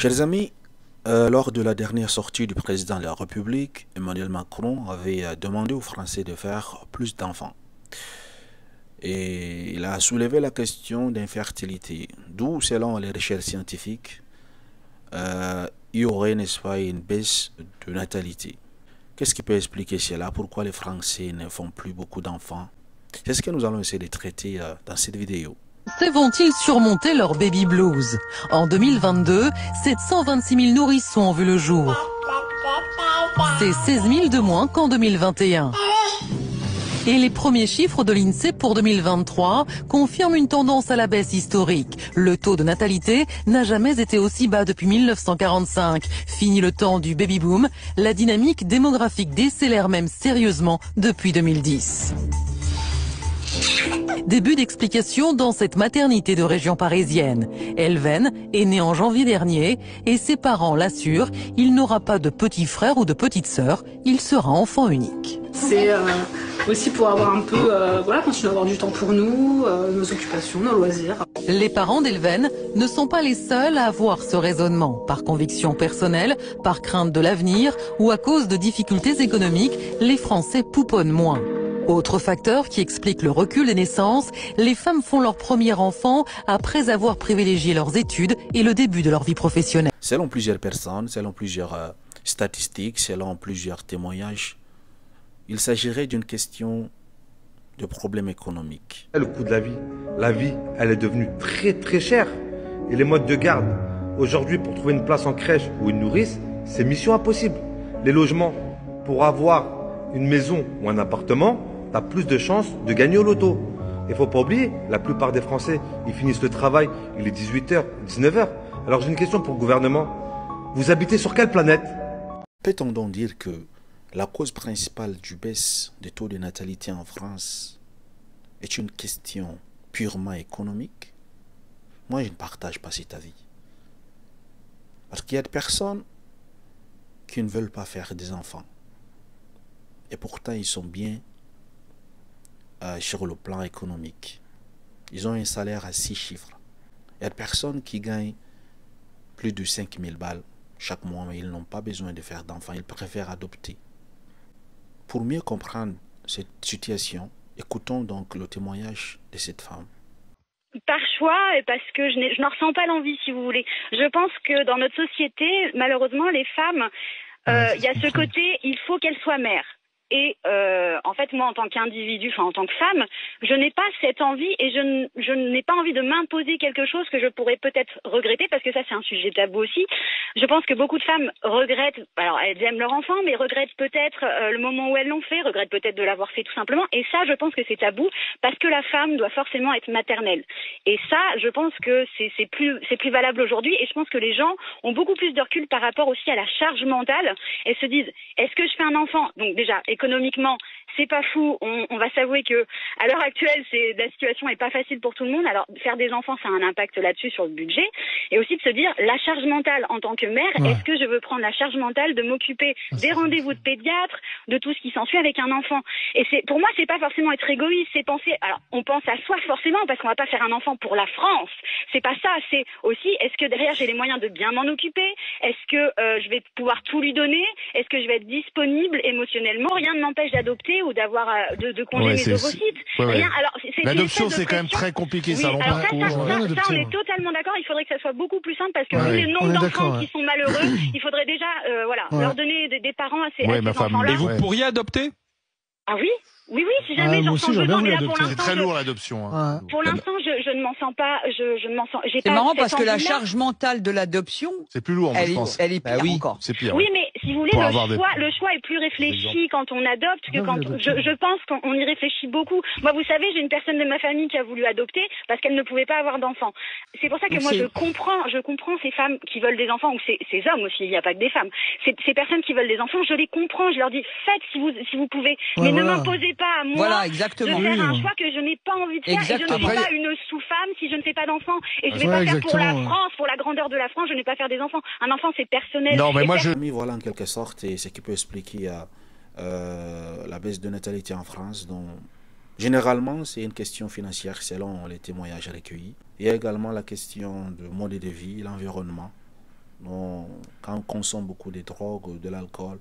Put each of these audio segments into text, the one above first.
Chers amis, lors de la dernière sortie du président de la République, Emmanuel Macron avait demandé aux Français de faire plus d'enfants. Et il a soulevé la question d'infertilité, d'où, selon les recherches scientifiques, il y aurait, n'est-ce pas, une baisse de natalité. Qu'est-ce qui peut expliquer cela? Pourquoi les Français ne font plus beaucoup d'enfants? C'est ce que nous allons essayer de traiter dans cette vidéo. Vont-ils surmonter leur baby blues? En 2022, 726 000 nourrissons ont vu le jour. C'est 16 000 de moins qu'en 2021. Et les premiers chiffres de l'INSEE pour 2023 confirment une tendance à la baisse historique. Le taux de natalité n'a jamais été aussi bas depuis 1945. Fini le temps du baby-boom, la dynamique démographique décélère même sérieusement depuis 2010. Début d'explication dans cette maternité de région parisienne. Elven est née en janvier dernier et ses parents l'assurent, il n'aura pas de petit frère ou de petite sœur, il sera enfant unique. C'est aussi pour avoir un peu, continuer à avoir du temps pour nous, nos occupations, nos loisirs. Les parents d'Elven ne sont pas les seuls à avoir ce raisonnement. Par conviction personnelle, par crainte de l'avenir ou à cause de difficultés économiques, les Français pouponnent moins. Autre facteur qui explique le recul des naissances, les femmes font leur premier enfant après avoir privilégié leurs études et le début de leur vie professionnelle. Selon plusieurs personnes, selon plusieurs statistiques, selon plusieurs témoignages, il s'agirait d'une question de problème économique. Le coût de la vie, elle est devenue très chère. Et les modes de garde, aujourd'hui, pour trouver une place en crèche ou une nourrice, c'est mission impossible. Les logements, pour avoir une maison ou un appartement, t'as plus de chances de gagner au loto. Il faut pas oublier, la plupart des Français, ils finissent le travail, il est 18h, 19h. Alors j'ai une question pour le gouvernement. Vous habitez sur quelle planète? Peut-on donc dire que la cause principale du baisse des taux de natalité en France est une question purement économique? Moi, je ne partage pas cet avis. Parce qu'il y a des personnes qui ne veulent pas faire des enfants. Et pourtant, ils sont bien sur le plan économique. Ils ont un salaire à 6 chiffres. Il y a des personnes qui gagnent plus de 5 000 balles chaque mois, mais ils n'ont pas besoin de faire d'enfants. Ils préfèrent adopter. Pour mieux comprendre cette situation, écoutons donc le témoignage de cette femme. Par choix et parce que je n'en ressens pas l'envie, si vous voulez. Je pense que dans notre société, malheureusement, les femmes, il y a ce côté, il faut qu'elles soient mères. Et en fait, moi, en tant qu'individu, en tant que femme, je n'ai pas cette envie et je n'ai pas envie de m'imposer quelque chose que je pourrais peut-être regretter, parce que ça, c'est un sujet tabou aussi. Je pense que beaucoup de femmes regrettent, alors elles aiment leur enfant, mais regrettent peut-être le moment où elles l'ont fait, regrettent peut-être de l'avoir fait tout simplement. Et ça, je pense que c'est tabou, parce que la femme doit forcément être maternelle. Et ça, je pense que c'est plus valable aujourd'hui. Et je pense que les gens ont beaucoup plus de recul par rapport aussi à la charge mentale et se disent, est-ce que je fais un enfant? Donc déjà, économiquement, c'est pas fou. On va s'avouer que à l'heure actuelle, la situation est pas facile pour tout le monde. Alors faire des enfants, ça a un impact là-dessus sur le budget, et aussi de se dire la charge mentale en tant que mère. Est-ce que je veux prendre la charge mentale de m'occuper des rendez-vous de pédiatre, de tout ce qui s'ensuit avec un enfant? Et pour moi, c'est pas forcément être égoïste, c'est penser. Alors on pense à soi forcément, parce qu'on va pas faire un enfant pour la France. C'est pas ça. C'est aussi, est-ce que derrière j'ai les moyens de bien m'en occuper? Est-ce que je vais pouvoir tout lui donner? Est-ce que je vais être disponible émotionnellement? Rien ne m'empêche d'adopter ou d'avoir de congé mes ovocytes. Rien. Alors l'adoption, c'est quand même très compliqué. Oui, ça, alors ça, on est totalement d'accord. Il faudrait que ça soit beaucoup plus simple, parce que vu le nombre d'enfants qui sont malheureux, il faudrait déjà leur donner des parents à ces enfants-là. Et vous pourriez adopter? Ah oui. Oui, si jamais j'en sens besoin, mais là pour l'instant, c'est très lourd l'adoption. Pour l'instant, je ne m'en sens pas. Je ne m'en sens. C'est marrant parce que la charge mentale de l'adoption, c'est plus lourd, je pense. Elle est pire encore. C'est pire. Oui, mais si vous voulez, le choix est plus réfléchi quand on adopte que quand je pense qu'on y réfléchit beaucoup. Moi, vous savez, j'ai une personne de ma famille qui a voulu adopter parce qu'elle ne pouvait pas avoir d'enfants. C'est pour ça que moi, je comprends ces femmes qui veulent des enfants, ou ces hommes aussi. Il n'y a pas que des femmes. Ces personnes qui veulent des enfants, je les comprends. Je leur dis, faites si vous pouvez, mais ne m'imposez pas à moi de faire un choix que je n'ai pas envie de faire. Et je ne suis pas une sous-femme si je ne fais pas d'enfants. Et je ne vais pas faire pour la France, pour la grandeur de la France, je ne vais pas faire des enfants. Un enfant, c'est personnel. Non, mais moi, Voilà en quelque sorte, et ce qui peut expliquer la baisse de natalité en France. Donc, généralement, c'est une question financière selon les témoignages recueillis. Il y a également la question de mode de vie, l'environnement. Quand on consomme beaucoup de drogues, de l'alcool,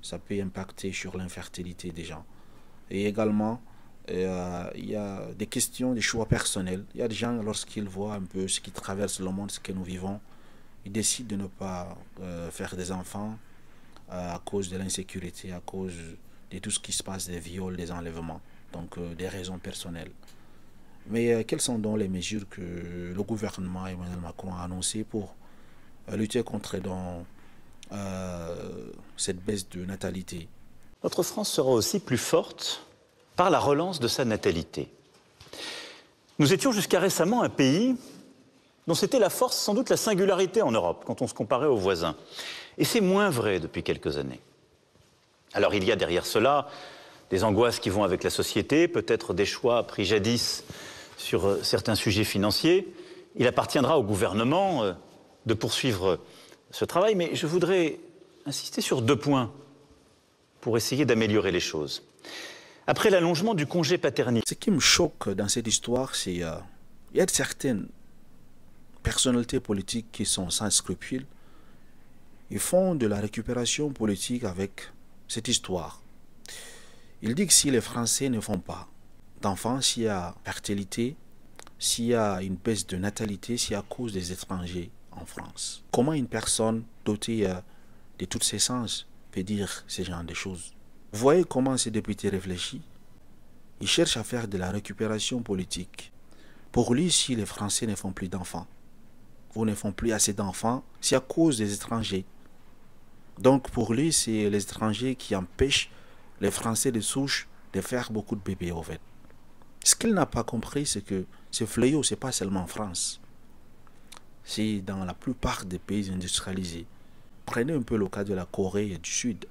ça peut impacter sur l'infertilité des gens. Et également, il y a des questions, des choix personnels. Il y a des gens, lorsqu'ils voient un peu ce qui traverse le monde, ce que nous vivons, ils décident de ne pas faire des enfants à cause de l'insécurité, à cause de tout ce qui se passe, des viols, des enlèvements, donc des raisons personnelles. Mais quelles sont donc les mesures que le gouvernement Emmanuel Macron a annoncées pour lutter contre cette baisse de natalité? Notre France sera aussi plus forte par la relance de sa natalité. Nous étions jusqu'à récemment un pays dont c'était la force, sans doute la singularité en Europe, quand on se comparait aux voisins. Et c'est moins vrai depuis quelques années. Alors il y a derrière cela des angoisses qui vont avec la société, peut-être des choix pris jadis sur certains sujets financiers. Il appartiendra au gouvernement de poursuivre ce travail, mais je voudrais insister sur 2 points pour essayer d'améliorer les choses. Après l'allongement du congé paternité... Ce qui me choque dans cette histoire, c'est qu'il y a certaines personnalités politiques qui sont sans scrupules. Ils font de la récupération politique avec cette histoire. Ils disent que si les Français ne font pas d'enfants, s'il y a fertilité, s'il y a une baisse de natalité, c'est à cause des étrangers en France. Comment une personne dotée de tous ses sens peut dire ce genre de choses? Vous voyez comment ces députés réfléchissent? Ils cherchent à faire de la récupération politique. Pour lui, si les Français ne font plus d'enfants, vous ne font plus assez d'enfants, c'est à cause des étrangers. Donc pour lui, c'est les étrangers qui empêchent les Français de souche de faire beaucoup de bébés au fait. Ce qu'il n'a pas compris, c'est que ce fléau, ce n'est pas seulement en France. C'est dans la plupart des pays industrialisés. Prenez un peu le cas de la Corée du Sud.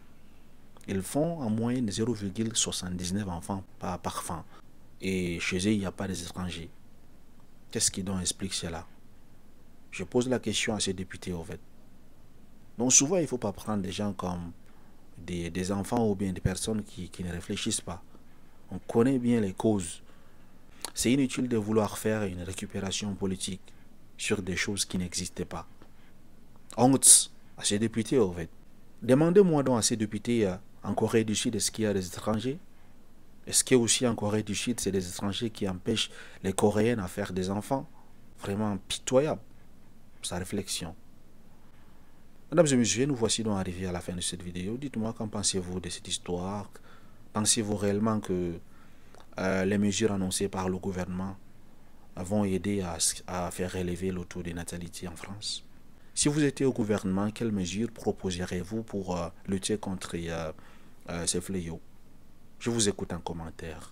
Ils font en moyenne 0,79 enfants par femme. Et chez eux, il n'y a pas d'étrangers. Qu'est-ce qui donc explique cela? Je pose la question à ces députés au fait. Donc souvent, il ne faut pas prendre des gens comme des enfants ou bien des personnes qui ne réfléchissent pas. On connaît bien les causes. C'est inutile de vouloir faire une récupération politique sur des choses qui n'existaient pas. Honte à ces députés au fait. Demandez-moi donc à ces députés en Corée du Sud, est-ce qu'il y a des étrangers? Est-ce qu'il y a aussi en Corée du Sud, c'est des étrangers qui empêchent les Coréennes à faire des enfants? Vraiment pitoyable, sa réflexion. Mesdames et messieurs, nous voici donc arrivés à la fin de cette vidéo. Dites-moi, qu'en pensez-vous de cette histoire? Pensez-vous réellement que les mesures annoncées par le gouvernement vont aider à faire relever le taux de natalité en France? Si vous étiez au gouvernement, quelles mesures proposeriez-vous pour lutter contre ces fléaux? Je vous écoute en commentaire.